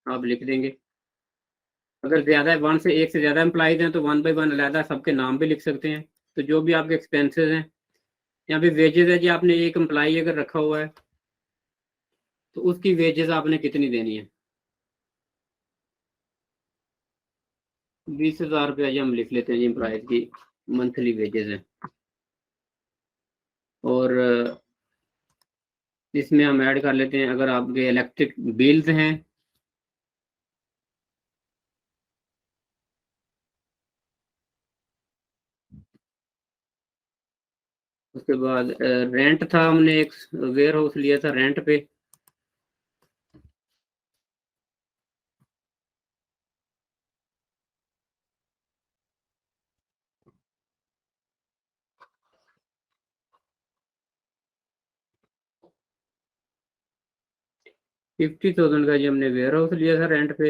आप लिख देंगे। अगर ज़्यादा वन से एक से ज़्यादा एम्प्लॉयज़ हैं तो वन बाई वन अलहदा सबके नाम भी लिख सकते हैं। तो जो भी आपके एक्सपेंसेस हैं, यहाँ पे वेजेस है जी, आपने एक एम्प्लॉय अगर रखा हुआ है तो उसकी वेजेस आपने कितनी देनी है, 20,000 रुपया जी हम लिख लेते हैं जी, एम्प्लॉयज़ की मंथली वेजेस है। और इसमें हम ऐड कर लेते हैं, अगर आपके इलेक्ट्रिक बिल्स हैं, उसके बाद रेंट था, हमने एक वेयर हाउस लिया था रेंट पे, $50,000 का जी हमने वेयर हाउस लिया था रेंट पे।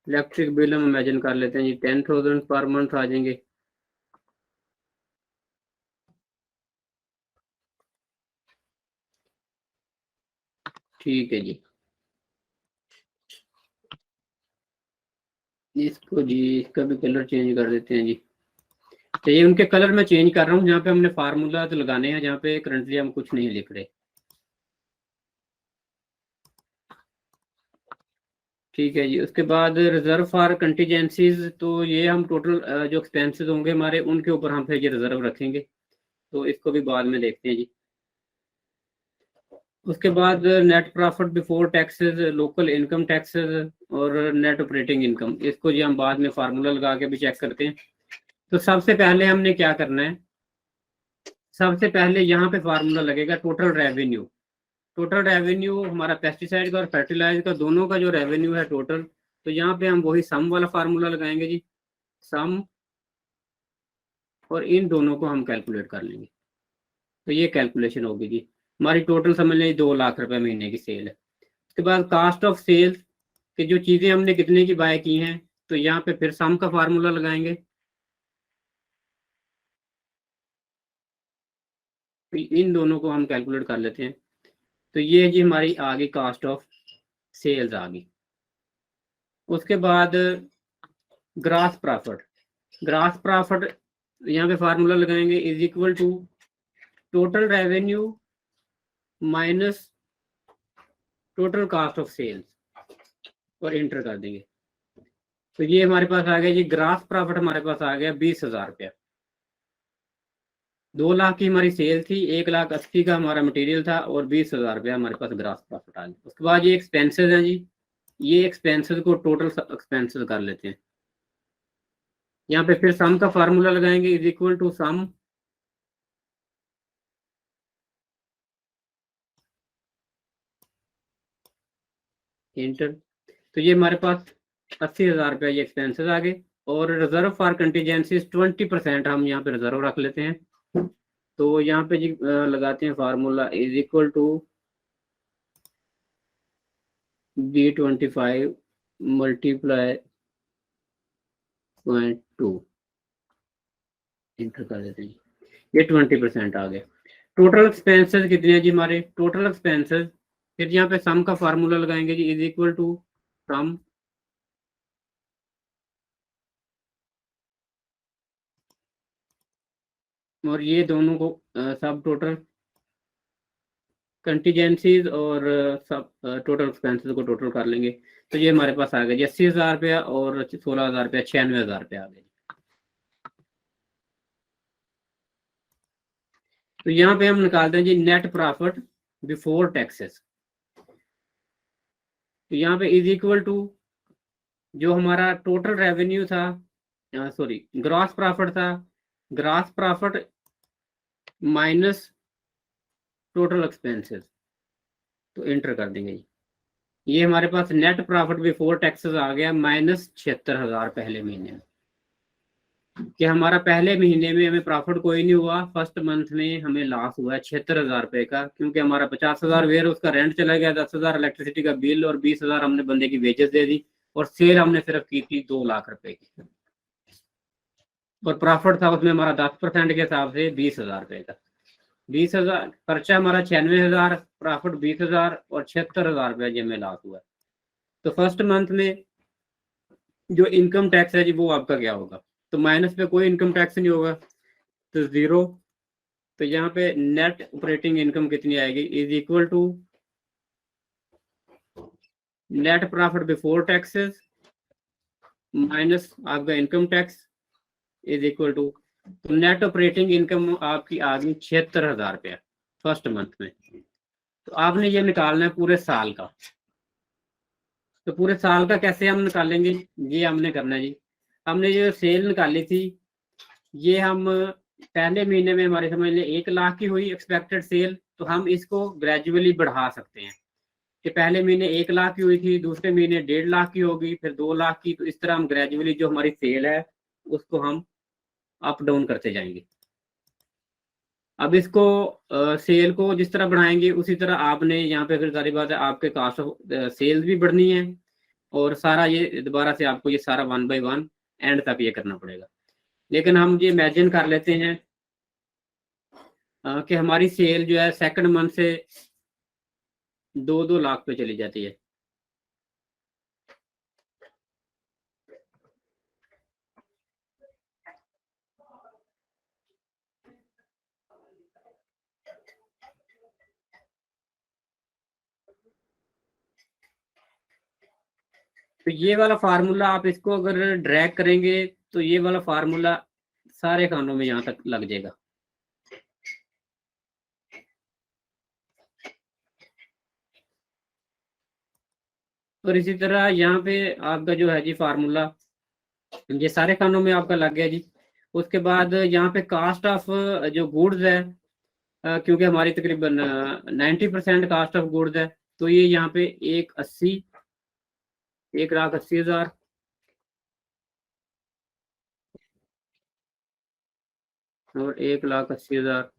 इलेक्ट्रिक बिल हम इमेजिन कर लेते हैं जी 10,000 पर मंथ आ जाएंगे। ठीक है जी, इसको जी इसका भी कलर चेंज कर देते हैं जी। तो ये उनके कलर में चेंज कर रहा हूँ, जहाँ पे हमने फार्मूला तो लगाने हैं, जहाँ पे करंटली हम कुछ नहीं लिख रहे। ठीक है जी, उसके बाद रिजर्व फॉर कंटीजेंसीज, तो ये हम टोटल जो एक्सपेंसेस होंगे हमारे उनके ऊपर हम फिर ये रिजर्व रखेंगे, तो इसको भी बाद में देखते हैं जी। उसके बाद net profit before taxes, local income taxes और नेट ऑपरेटिंग इनकम, इसको जी हम बाद में फार्मूला लगा के भी चेक करते हैं। तो सबसे पहले हमने क्या करना है, सबसे पहले यहाँ पे फार्मूला लगेगा टोटल रेवेन्यू। टोटल रेवेन्यू हमारा पेस्टिसाइड का और फर्टिलाइजर का दोनों का जो रेवेन्यू है टोटल, तो यहाँ पे हम वही सम वाला फार्मूला लगाएंगे जी, सम, और इन दोनों को हम कैलकुलेट कर लेंगे। तो ये कैलकुलेशन होगी जी, हमारी टोटल समझ लें 2 लाख रुपए महीने की सेल है। उसके बाद कास्ट ऑफ सेल्स, कि जो चीज़ें हमने कितने की बाय की हैं, तो यहाँ पे फिर सम का फार्मूला लगाएंगे, तो इन दोनों को हम कैलकुलेट कर लेते हैं। तो ये जी हमारी आ गई कास्ट ऑफ सेल्स आ गई। उसके बाद ग्रास प्रॉफिट, ग्रास प्रॉफिट यहाँ पे फार्मूला लगाएंगे, is equal to total revenue minus total cost of sales, और इंटर कर देंगे। तो ये हमारे पास आ गया जी, ग्रास प्रॉफिट हमारे पास आ गया 20,000 रुपया। 2 लाख की हमारी सेल थी, 1,80,000 का हमारा मटेरियल था, और 20,000 रुपया हमारे पास ग्रास प्रॉफिट आ गया। उसके बाद ये एक्सपेंसेस हैं जी, ये एक्सपेंसेस को टोटल एक्सपेंसेस कर लेते हैं। यहाँ पे फिर सम का फार्मूला लगाएंगे, is equal to sum, enter. तो ये हमारे पास 80,000 रुपया ये एक्सपेंसेस आ गए। और रिजर्व फॉर कंटीजेंसीज 20% हम यहाँ पे रिजर्व रख लेते हैं। तो यहाँ पे जी लगाते हैं formula, is equal to B25 multiply 0.2, enter कर देते हैं। ये 20% आ गया। टोटल एक्सपेंसेस कितने हैं जी हमारे, टोटल एक्सपेंसेस, फिर यहाँ पे सम का फार्मूला लगाएंगे जी, इज इक्वल टू सम, और ये दोनों को सब टोटल कंटीजेंसीज और सब टोटल एक्सपेंसेस को टोटल कर लेंगे तो ये हमारे पास आ गया जी 80,000 रुपया और 16,000 रुपया 96,000 रुपया आ गया। तो यहाँ पे हम निकालते हैं जी नेट प्रॉफिट बिफोर टैक्सेस। तो यहाँ पे इज इक्वल टू जो हमारा टोटल रेवेन्यू था, सॉरी ग्रॉस प्रॉफिट था, gross profit minus total expenses, तो एंटर कर देंगे जी। ये हमारे पास नेट प्रॉफिट बिफोर टैक्सेस आ गया -76,000 पहले महीने में। कि हमारा पहले महीने में हमें प्रॉफिट कोई नहीं हुआ, फर्स्ट मंथ में हमें लॉस हुआ है 76,000 रुपए का, क्योंकि हमारा 50,000 वेयर उसका रेंट चला गया, 10,000 इलेक्ट्रिसिटी का बिल और 20,000 हमने बंदे की वेजेस दे दी, और सेल हमने सिर्फ की थी 2 लाख रुपए की, और प्रॉफिट था उसमें हमारा 10% के हिसाब से 20,000 रुपए का। 20,000 खर्चा हमारा 96,000, प्रॉफिट 20,000 और 76,000 रुपया जी हमें लॉस हुआ। तो फर्स्ट मंथ में जो इनकम टैक्स है जी वो आपका क्या होगा, तो माइनस पे कोई इनकम टैक्स नहीं होगा, तो 0। तो यहाँ पे नेट ऑपरेटिंग इनकम कितनी आएगी, is equal to net profit before taxes minus आपका income tax is equal to, तो नेट ऑपरेटिंग इनकम आपकी आ गई 76,000 रुपया फर्स्ट मंथ में। तो आपने ये निकालना है पूरे साल का। तो पूरे साल का कैसे हम निकालेंगे, ये हमने करना है जी। हमने जो सेल निकाली थी, ये हम पहले महीने में हमारे समझ लें 1 लाख की हुई एक्सपेक्टेड सेल, तो हम इसको ग्रेजुअली बढ़ा सकते हैं कि पहले महीने 1 लाख की हुई थी, दूसरे महीने 1.5 लाख की होगी, फिर 2 लाख की, तो इस तरह हम ग्रेजुअली जो हमारी सेल है उसको हम अप डाउन करते जाएंगे। अब इसको सेल को जिस तरह बढ़ाएंगे उसी तरह आपने यहाँ पे फिर सारी बात है, आपके कास्ट ऑफ सेल्स भी बढ़नी है, और सारा ये दोबारा से आपको ये सारा 1 बाय 1 एंड तक ये करना पड़ेगा। लेकिन हम ये इमेजिन कर लेते हैं कि हमारी सेल जो है सेकंड मंथ से 2-2 लाख पे चली जाती है। तो ये वाला फार्मूला आप इसको अगर ड्रैग करेंगे तो ये वाला फार्मूला सारे खानों में यहाँ तक लग जाएगा। और इसी तरह यहाँ पे आपका जो है जी फार्मूला ये सारे खानों में आपका लग गया जी। उसके बाद यहाँ पे कास्ट ऑफ जो गुड्स है, क्योंकि हमारी तकरीबन 90% कास्ट ऑफ गुड्स है, तो ये यहाँ पे 1,80,000 और 1,80,000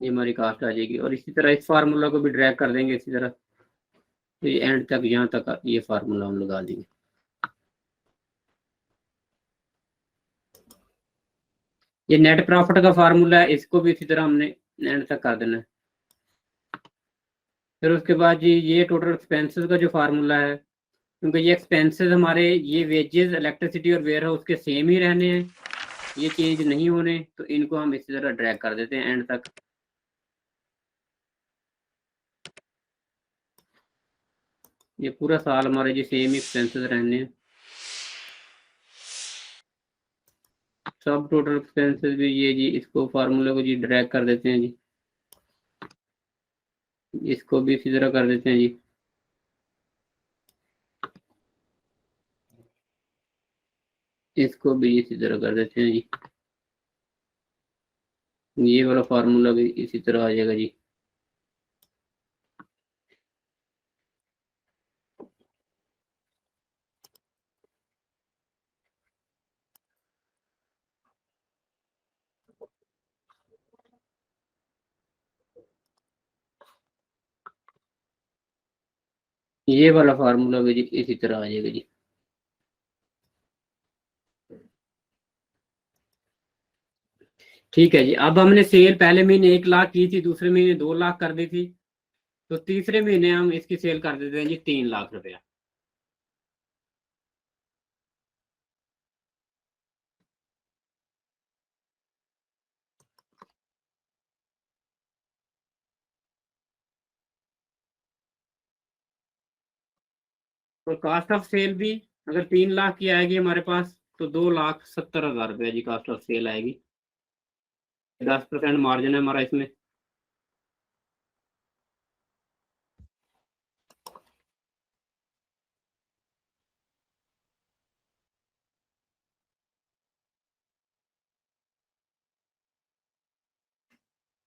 ये हमारी कास्ट आ जाएगी। और इसी तरह इस फार्मूला को भी ड्रैग कर देंगे इसी तरह, तो ये एंड तक यहाँ तक ये फार्मूला हम लगा देंगे। ये नेट प्रॉफिट का फार्मूला है, इसको भी इसी तरह हमने एंड तक कर देना है। फिर उसके बाद जी ये टोटल एक्सपेंसेस का जो फार्मूला है, क्योंकि ये एक्सपेंसेस हमारे ये वेजेस इलेक्ट्रिसिटी और वेयर हाउस के सेम ही रहने हैं, ये चेंज नहीं होने, तो इनको हम इसी तरह ड्रैग कर देते हैं एंड तक। ये पूरा साल हमारे जी सेम एक्सपेंसेस रहने हैं, सब टोटल एक्सपेंसेस भी ये जी, इसको फार्मूले को जी ड्रैग कर देते हैं जी, इसको भी इसी तरह कर देते हैं जी। इसको भी इसी तरह कर देते हैं जी, ये वाला फार्मूला भी इसी तरह आ जाएगा जी। ये वाला फार्मूला भी जी इसी तरह आ जाएगा जी। ठीक है जी। अब हमने सेल पहले महीने 1 लाख की थी, दूसरे महीने 2 लाख कर दी थी, तो तीसरे महीने हम इसकी सेल कर देते हैं जी 3 लाख रुपया। और कास्ट ऑफ सेल भी अगर 3 लाख की आएगी हमारे पास तो 2,70,000 रुपये जी कास्ट ऑफ सेल आएगी। 10% मार्जिन है हमारा इसमें।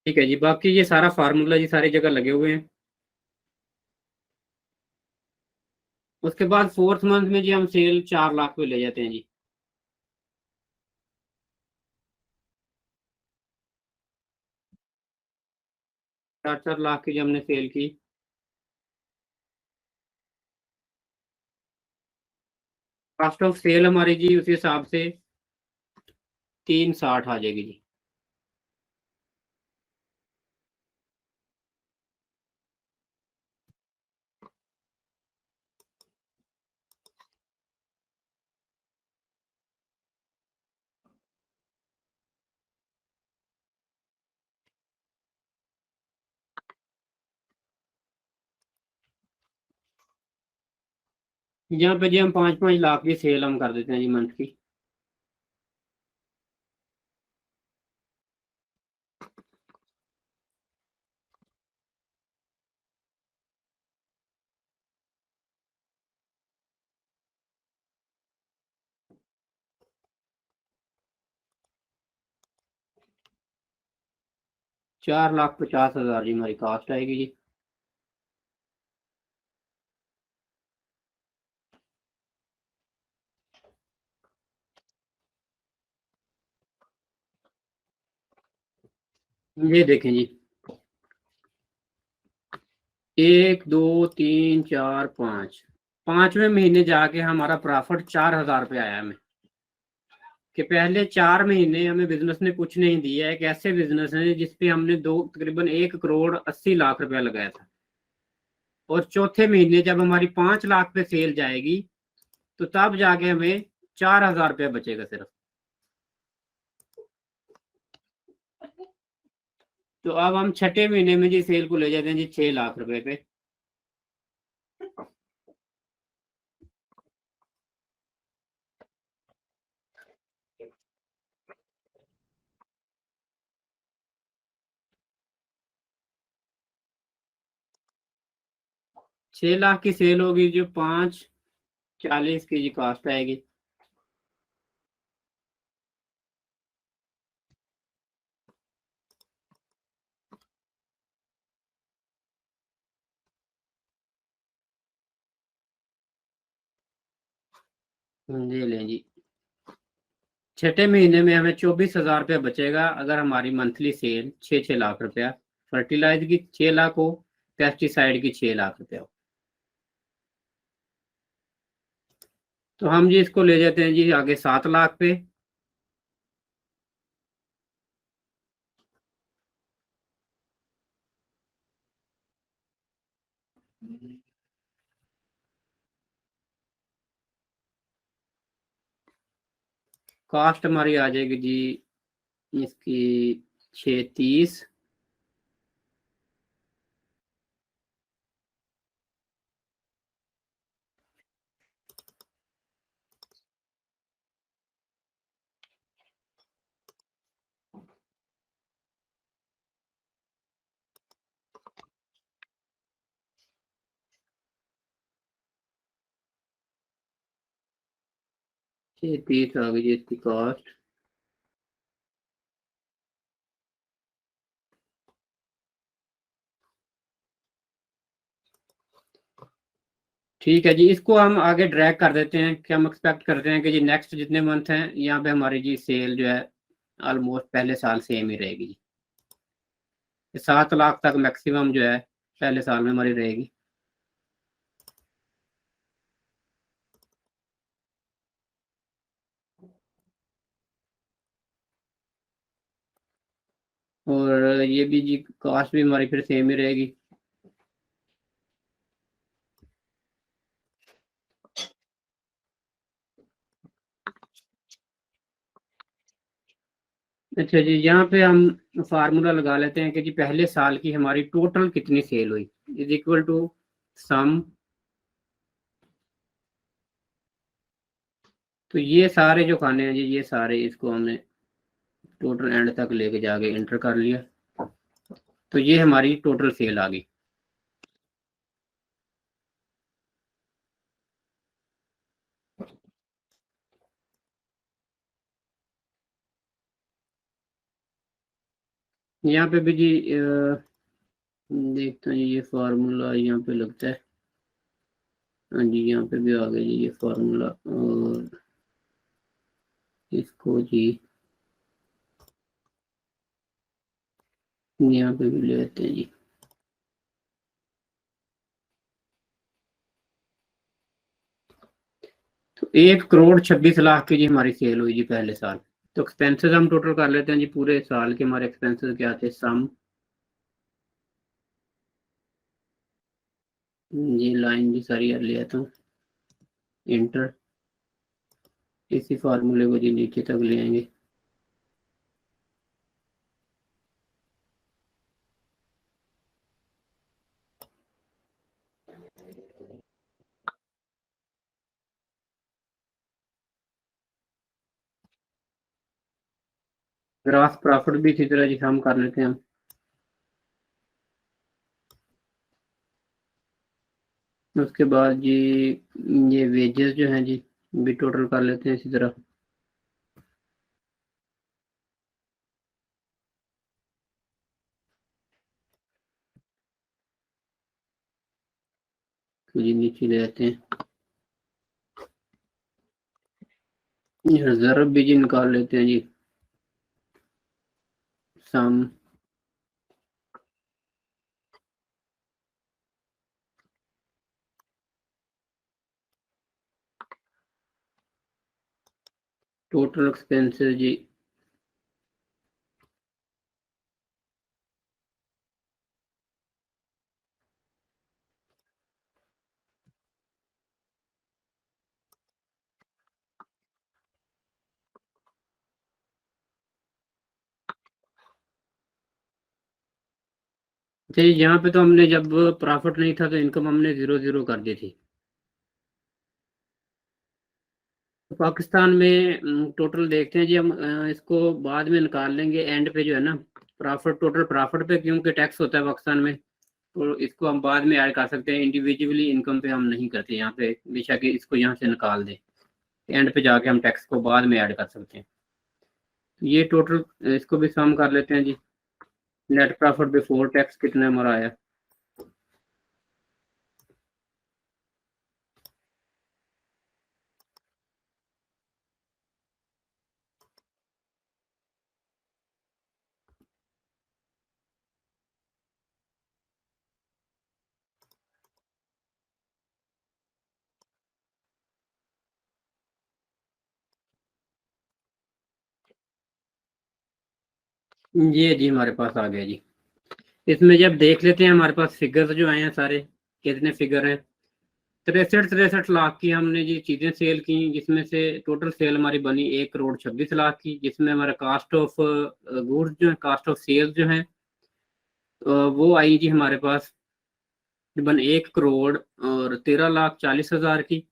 ठीक है जी, बाकी ये सारा फार्मूला जी सारी जगह लगे हुए हैं। उसके बाद 4th मंथ में जी हम सेल 4 लाख पे ले जाते हैं जी। 4-4 लाख की जो हमने सेल की, कास्ट ऑफ सेल हमारी जी उसी हिसाब से 360 आ जाएगी जी। यहाँ पे जी हम 5-5 लाख की सेल हम कर देते हैं जी मंथ की। $4,50,000 जी हमारी कास्ट आएगी जी। ये देखें जी, 1 2 3 4 5, 5वें महीने जाके हमारा प्रॉफिट 4,000 रुपये आया हमें। कि पहले 4 महीने हमें बिजनेस ने कुछ नहीं दिया है। एक ऐसे बिजनेस है जिसपे हमने दो तकरीबन 1,80,00,000 रुपया लगाया था। और चौथे महीने जब हमारी 5 लाख पे सेल जाएगी तो तब जाके हमें 4,000 रुपया बचेगा सिर्फ। तो अब हम छठे महीने में जी सेल को ले जाते हैं जी 6 लाख रुपए पे। 6 लाख की सेल होगी जो 5,40 की जी कास्ट आएगी। ये लें जी, छठे महीने में हमें 24,000 रुपया बचेगा अगर हमारी मंथली सेल 6-6 लाख रुपया। फर्टिलाइज की 6 लाख हो, पेस्टिसाइड की 6 लाख रुपया हो। तो हम जी इसको ले जाते हैं जी आगे 7 लाख पे। कास्ट हमारी आ जाएगी जी इसकी 630। 630 आ गई जी इसकी कास्ट। ठीक है जी, इसको हम आगे ड्रैग कर देते हैं कि हम एक्सपेक्ट करते हैं कि जी नेक्स्ट जितने मंथ हैं यहाँ पे हमारी जी सेल जो है ऑलमोस्ट पहले साल सेम ही रहेगी जी। 7 लाख तक मैक्सिमम जो है पहले साल में हमारी रहेगी। और ये भी जी कास्ट भी हमारी फिर सेम ही रहेगी। अच्छा जी, यहाँ पे हम फार्मूला लगा लेते हैं कि जी पहले साल की हमारी टोटल कितनी सेल हुई इज इक्वल टू सम तो ये सारे जो खाने हैं जी, ये सारे इसको हमने टोटल एंड तक लेके जाके इंटर कर लिया। तो ये हमारी टोटल सेल आ गई। यहाँ पे भी जी देखते हैं ये फार्मूला यहाँ पे लगता है। हाँ जी, यहाँ पे भी आ गया जी ये फार्मूला, और इसको जी यहाँ पे भी लेते हैं जी। तो 1,26,00,000 की जी हमारी सेल हुई जी पहले साल। तो एक्सपेंसेस हम टोटल कर लेते हैं जी, पूरे साल के हमारे एक्सपेंसेस क्या थे, सम। ये लाइन जी सारी ले आता हूँ, इंटर, इसी फार्मूले को जी नीचे तक ले आएंगे। ग्रास प्रॉफिट भी इसी तरह जी हम कर लेते हैं हम। उसके बाद जी ये वेजेस जो हैं जी भी टोटल कर लेते हैं इसी तरह। तो जी नीचे ले आते हैं, रिजर्व भी जी निकाल लेते हैं जी, सम। टोटल एक्सपेंसेस जी, अच्छा जी यहाँ पे तो हमने जब प्रॉफिट नहीं था तो इनकम हमने 0 0 कर दी थी। तो पाकिस्तान में टोटल देखते हैं जी हम, इसको बाद में निकाल लेंगे एंड पे जो है ना, प्रॉफिट, टोटल प्रॉफिट पे क्योंकि टैक्स होता है पाकिस्तान में, तो इसको हम बाद में ऐड कर सकते हैं। इंडिविजुअली इनकम पे हम नहीं करते यहाँ पे, बेशक इसको यहाँ से निकाल दें, एंड पे जाके हम टैक्स को बाद में ऐड कर सकते हैं। ये टोटल इसको भी सम कर लेते हैं जी, नेट प्रॉफिट बिफोर टैक्स कितना हमारा आया। ये जी हमारे पास आ गया जी। इसमें जब देख लेते हैं हमारे पास फिगर्स जो आए हैं सारे, कितने फिगर हैं, 63 लाख की हमने जी चीजें सेल की, जिसमें से टोटल सेल हमारी बनी 1,26,00,000 की, जिसमें हमारा कास्ट ऑफ गुड्स जो है, कास्ट ऑफ सेल्स जो है, वो आई जी हमारे पास तकरीबन 1,13,40,000 की।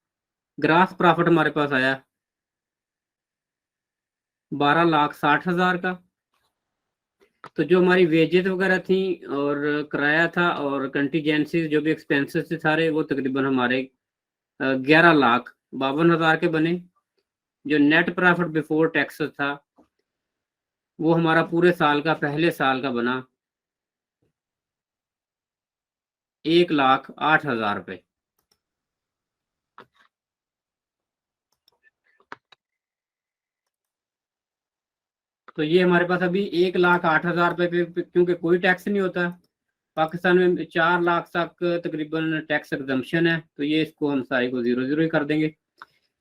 ग्रास प्रॉफिट हमारे पास आया 12,60,000 का। तो जो हमारी वेजेस वगैरह थी और किराया था और कंटीजेंसी जो भी एक्सपेंसेस थे सारे, वो तकरीबन हमारे 11,52,000 के बने। जो नेट प्रॉफिट बिफोर टैक्स था वो हमारा पूरे साल का, पहले साल का बना 1,08,000 रुपये। तो ये हमारे पास अभी 1,08,000 रुपये पे क्योंकि कोई टैक्स नहीं होता पाकिस्तान में, 4 लाख तक तकरीबन टैक्स एग्जम्पशन है, तो ये इसको हम सारी को 0 0 ही कर देंगे।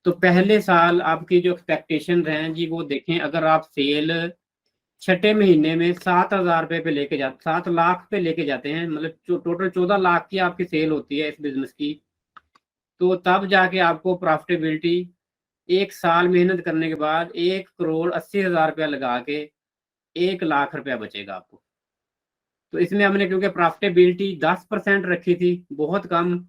तो पहले साल आपकी जो एक्सपेक्टेशन हैं जी, वो देखें, अगर आप सेल छठे महीने में 7,000 रुपये पे लेके जाते, 7 लाख पे लेके जाते हैं, मतलब टोटल 14 लाख की आपकी सेल होती है इस बिजनेस की, तो तब जाके आपको प्रॉफिटेबिलिटी, एक साल मेहनत करने के बाद 1,80,000 रुपया लगा के 1 लाख रुपया बचेगा आपको। तो इसमें हमने क्योंकि प्रॉफिटेबिलिटी 10% रखी थी, बहुत कम,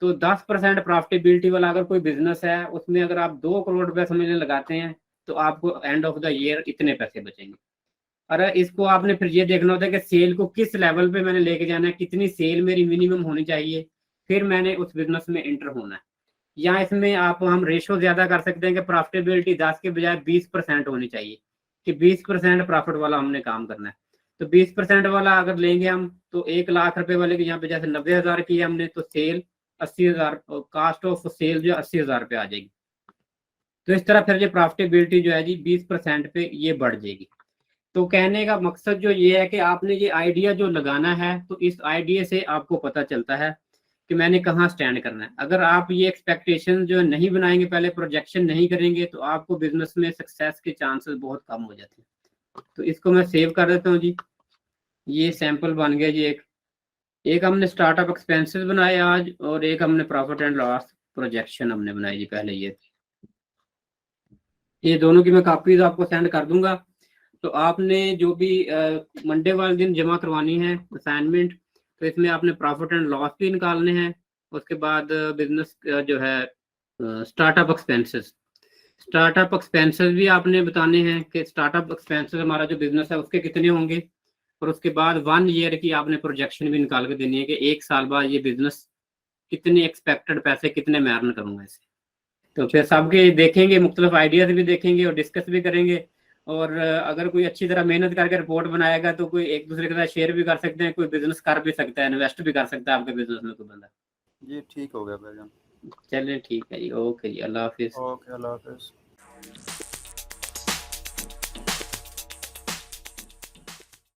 तो 10% प्रॉफिटेबिलिटी वाला अगर कोई बिजनेस है, उसमें अगर आप 2 करोड़ रुपए समझने लगाते हैं, तो आपको एंड ऑफ द ईयर इतने पैसे बचेंगे। अरे इसको आपने फिर ये देखना होता है कि सेल को किस लेवल पे मैंने लेके जाना है, कितनी सेल मेरी मिनिमम होनी चाहिए, फिर मैंने उस बिजनेस में एंटर होना है। या इसमें आप हम रेशो ज्यादा कर सकते हैं कि प्रॉफिटेबिलिटी 10 के बजाय 20% होनी चाहिए, कि 20% प्रॉफिट वाला हमने काम करना है। तो 20% वाला अगर लेंगे हम, तो 1 लाख रुपए वाले की यहाँ पे जैसे 90,000 की है हमने, तो सेल 80,000, कास्ट ऑफ सेल जो 80,000 रुपये आ जाएगी। तो इस तरह फिर ये प्रॉफिटेबिलिटी जो है जी 20% पे ये बढ़ जाएगी। तो कहने का मकसद जो ये है कि आपने ये आइडिया जो लगाना है, तो इस आइडिया से आपको पता चलता है कि मैंने कहाँ स्टैंड करना है। अगर आप ये एक्सपेक्टेशन जो नहीं बनाएंगे, पहले प्रोजेक्शन नहीं करेंगे, तो आपको बिजनेस में सक्सेस के चांसेस बहुत कम हो जाते हैं। तो इसको मैं सेव कर देता हूँ जी। ये सैंपल बन गया जी। एक हमने स्टार्टअप एक्सपेंसेस बनाए आज, और एक हमने प्रॉफिट एंड लॉस प्रोजेक्शन हमने बनाई जी पहले। ये दोनों की मैं कापीज आपको सेंड कर दूंगा। तो आपने जो भी मंडे वाले दिन जमा करवानी है असाइनमेंट, तो इसमें आपने प्रॉफिट एंड लॉस भी निकालने हैं। उसके बाद बिजनेस जो है स्टार्टअप एक्सपेंसेस भी आपने बताने हैं कि स्टार्टअप एक्सपेंसेस हमारा जो बिजनेस है उसके कितने होंगे। और उसके बाद 1 ईयर की आपने प्रोजेक्शन भी निकाल के देनी है कि 1 साल बाद ये बिजनेस कितने एक्सपेक्टेड पैसे कितने मैं अर्न करूंगा इससे। तो फिर सबके देखेंगे, मुख्तलिफ आइडियाज भी देखेंगे और डिस्कस भी करेंगे। और अगर कोई अच्छी तरह मेहनत करके रिपोर्ट बनाएगा, तो कोई एक दूसरे के साथ शेयर भी कर सकते हैं, कोई बिजनेस कर भी सकता है, इन्वेस्ट भी कर सकता है आपके बिजनेस में कोई बंदा। जी ठीक हो गया भाईजान। चलिए ठीक है जी, ओके जी, अल्लाह हाफिज। ओके, अल्लाह हाफिज।